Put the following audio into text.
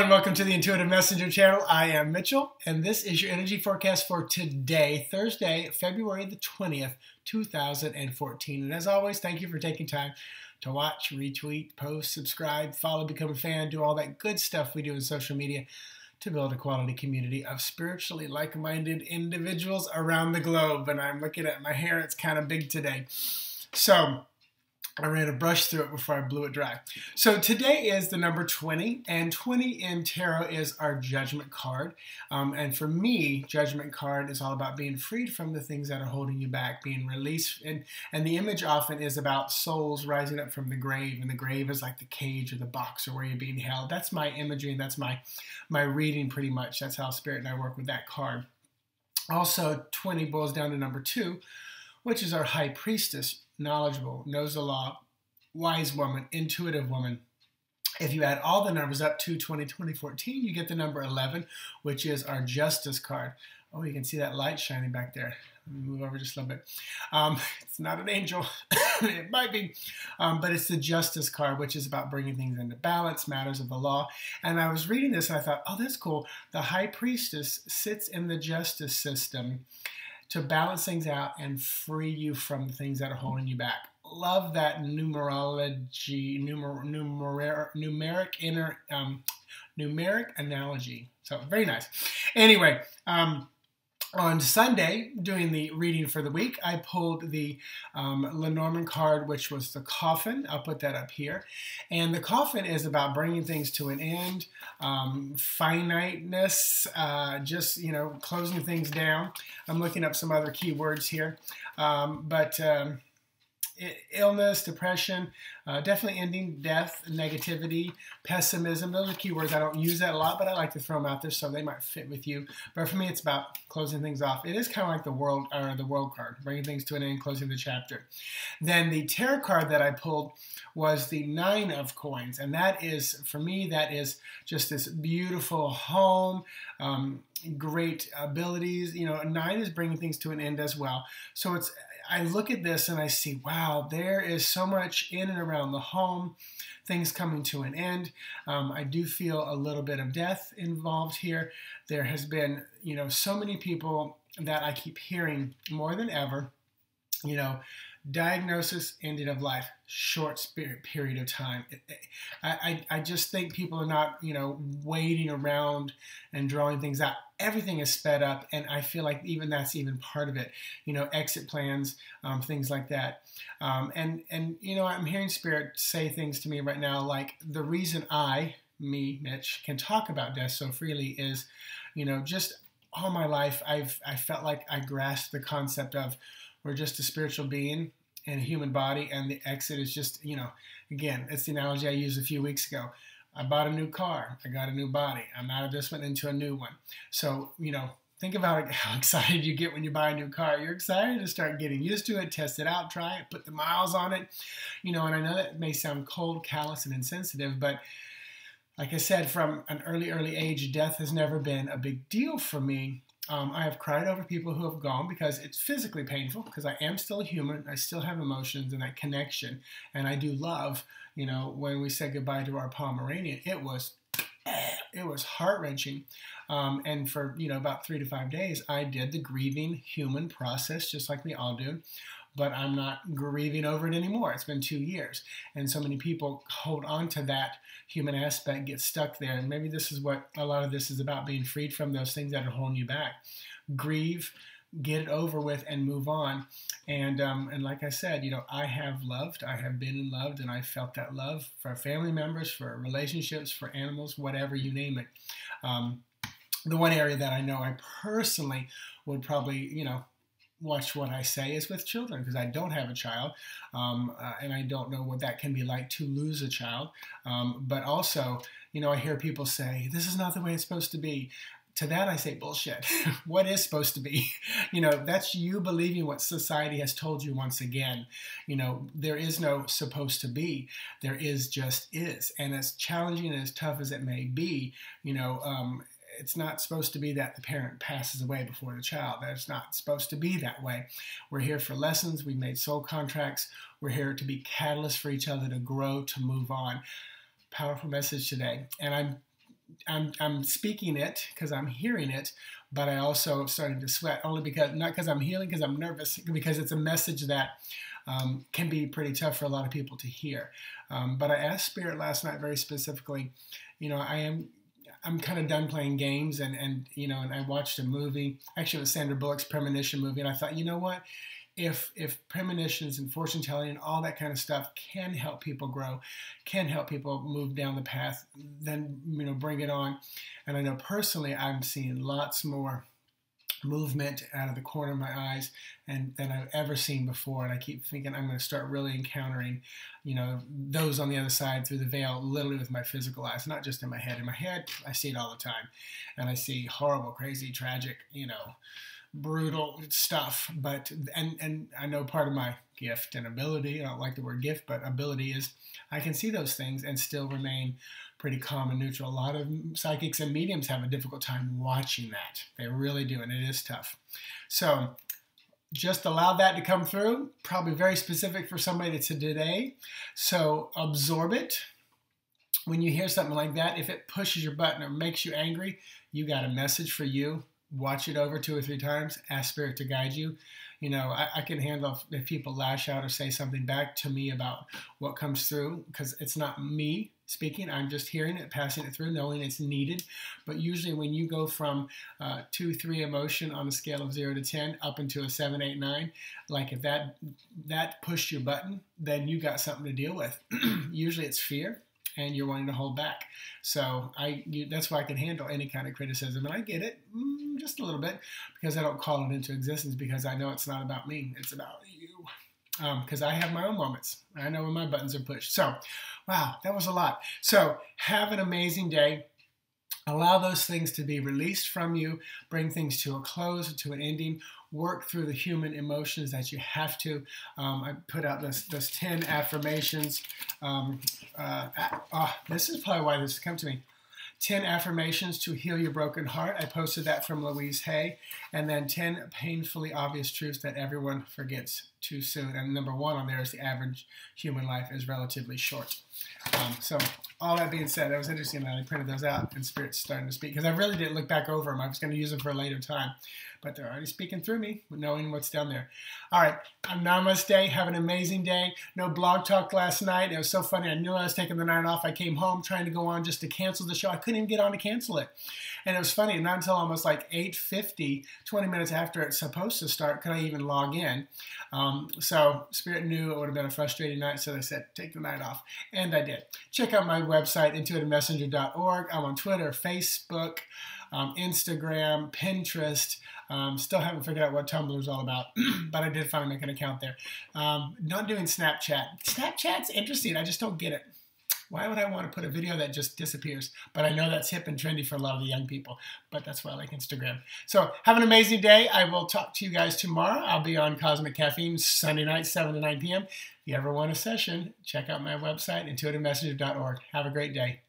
and welcome to the Intuitive Messenger channel. I am Mitchell, and this is your energy forecast for today, Thursday, February the 20th, 2014. And as always, thank you for taking time to watch, retweet, post, subscribe, follow, become a fan, do all that good stuff we do in social media to build a quality community of spiritually like-minded individuals around the globe. And I'm looking at my hair, it's kind of big today. So I ran a brush through it before I blew it dry. So today is the number 20, and 20 in tarot is our judgment card. And for me, judgment card is all about being freed from the things that are holding you back, being released. And the image often is about souls rising up from the grave, and the grave is like the cage or the box or where you're being held. That's my imagery, and that's my reading pretty much. That's how Spirit and I work with that card. Also, 20 boils down to number 2, which is our high priestess. Knowledgeable, knows the law, wise woman, intuitive woman. If you add all the numbers up to 2014, you get the number 11, which is our justice card. Oh, you can see that light shining back there. Let me move over just a little bit. It's not an angel. It might be, but it's the justice card, which is about bringing things into balance, matters of the law. And I was reading this and I thought, oh, that's cool. The high priestess sits in the justice system to balance things out and free you from the things that are holding you back. Love that numerology, numeric analogy. So very nice. Anyway, on Sunday, doing the reading for the week, I pulled the Lenormand card, which was the Coffin. I'll put that up here. And the Coffin is about bringing things to an end, finiteness, just, closing things down. I'm looking up some other keywords here. Illness, depression, definitely ending, death, negativity, pessimism. Those are keywords. I don't use that a lot, but I like to throw them out there so they might fit with you. But for me, it's about closing things off. It is kind of like the world card, bringing things to an end, closing the chapter. Then the tarot card that I pulled was the 9 of coins, and that is, for me, that is just this beautiful home, great abilities. 9 is bringing things to an end as well. So I look at this and I see, wow, there is so much in and around the home, things coming to an end. I do feel a little bit of death involved here. There has been, so many people that I keep hearing more than ever, diagnosis, ending of life, short period of time. I just think people are not, waiting around and drawing things out. Everything is sped up, and I feel like that's even part of it. Exit plans, things like that. I'm hearing Spirit say things to me right now, like the reason Mitch, can talk about death so freely is, just all my life I felt like I grasped the concept of we're just a spiritual being in a human body, and the exit is just, again, it's the analogy I used a few weeks ago. I bought a new car. I got a new body. I'm out of this one into a new one. So, think about how excited you get when you buy a new car. You're excited to start getting used to it, test it out, try it, put the miles on it. And I know that may sound cold, callous, and insensitive, but like I said, from an early age, death has never been a big deal for me. I have cried over people who have gone because it's physically painful, because I am still a human. I still have emotions and that connection. And I do love, when we said goodbye to our Pomeranian, it was heart-wrenching. And for, about 3 to 5 days, I did the grieving human process, just like we all do. But I'm not grieving over it anymore. It's been 2 years. And so many people hold on to that human aspect, get stuck there. And maybe this is what a lot of this is about, being freed from those things that are holding you back. Grieve, get it over with, and move on. And like I said, I have loved, I have been in loved, and I felt that love for family members, for relationships, for animals, whatever, you name it. The one area that I know I personally would probably, watch what I say is with children, because I don't have a child, and I don't know what that can be like to lose a child. But also, I hear people say, this is not the way it's supposed to be. To that, I say, bullshit. What is supposed to be? That's you believing what society has told you once again. There is no supposed to be. There is just is. And as challenging and as tough as it may be, it's not supposed to be that the parent passes away before the child. That's not supposed to be that way. We're here for lessons. We've made soul contracts. We're here to be catalysts for each other to grow, to move on. Powerful message today. And I'm I'm speaking it because I'm hearing it, but I also am starting to sweat, only because, not because I'm healing, because I'm nervous, because it's a message that can be pretty tough for a lot of people to hear. But I asked Spirit last night very specifically, I'm kind of done playing games, and I watched a movie. Actually, it was Sandra Bullock's Premonition movie, and I thought, you know what? If premonitions and fortune telling and all that kind of stuff can help people grow, can help people move down the path, then bring it on. And I know personally, I'm seeing lots more movement out of the corner of my eyes than I've ever seen before. And I keep thinking I'm going to start really encountering, those on the other side through the veil, literally with my physical eyes, not just in my head. In my head, I see it all the time. And I see horrible, crazy, tragic, brutal stuff. But, and I know part of my gift and ability, I don't like the word gift, but ability is I can see those things and still remain pretty calm and neutral. A lot of psychics and mediums have a difficult time watching that. They really do, and it is tough. So just allow that to come through. Probably very specific for somebody that's today. So absorb it. When you hear something like that, if it pushes your button or makes you angry, you got a message for you. Watch it over 2 or 3 times. Ask Spirit to guide you. I can handle if people lash out or say something back to me about what comes through, because it's not me speaking. I'm just hearing it, passing it through, knowing it's needed. But usually when you go from 2, 3 emotion on a scale of 0 to 10 up into a 7, 8, 9, like if that pushed your button, then you got something to deal with. Usually it's fear, and you're wanting to hold back. So that's why I can handle any kind of criticism. And I get it just a little bit, because I don't call it into existence, because I know it's not about me. It's about you. Because I have my own moments. I know when my buttons are pushed. So, wow, that was a lot. So have an amazing day. Allow those things to be released from you. Bring things to a close, to an ending. Work through the human emotions that you have to. I put out those 10 affirmations. This is probably why this has come to me. 10 affirmations to heal your broken heart. I posted that from Louise Hay. And then 10 painfully obvious truths that everyone forgets too soon. And number 1 on there is the average human life is relatively short. So all that being said, that was interesting that I printed those out and Spirit's starting to speak, because I really didn't look back over them. I was going to use them for a later time, but they're already speaking through me, knowing what's down there. All right, namaste. Have an amazing day. No blog talk last night. It was so funny. I knew I was taking the night off. I came home trying to go on just to cancel the show. I couldn't even get on to cancel it. And it was funny, not until almost like 8:50, 20 minutes after it's supposed to start, could I even log in. So Spirit knew it would have been a frustrating night, so they said, take the night off. And I did. Check out my website, intuitivemessenger.org. I'm on Twitter, Facebook, Instagram, Pinterest. Still haven't figured out what Tumblr is all about, but I did finally make an account there. Not doing Snapchat. Snapchat's interesting. I just don't get it. Why would I want to put a video that just disappears? But I know that's hip and trendy for a lot of the young people, but that's why I like Instagram. So have an amazing day. I will talk to you guys tomorrow. I'll be on Cosmic Caffeine Sunday night, 7 to 9 p.m. If you ever want a session, check out my website, intuitivemessenger.org. Have a great day.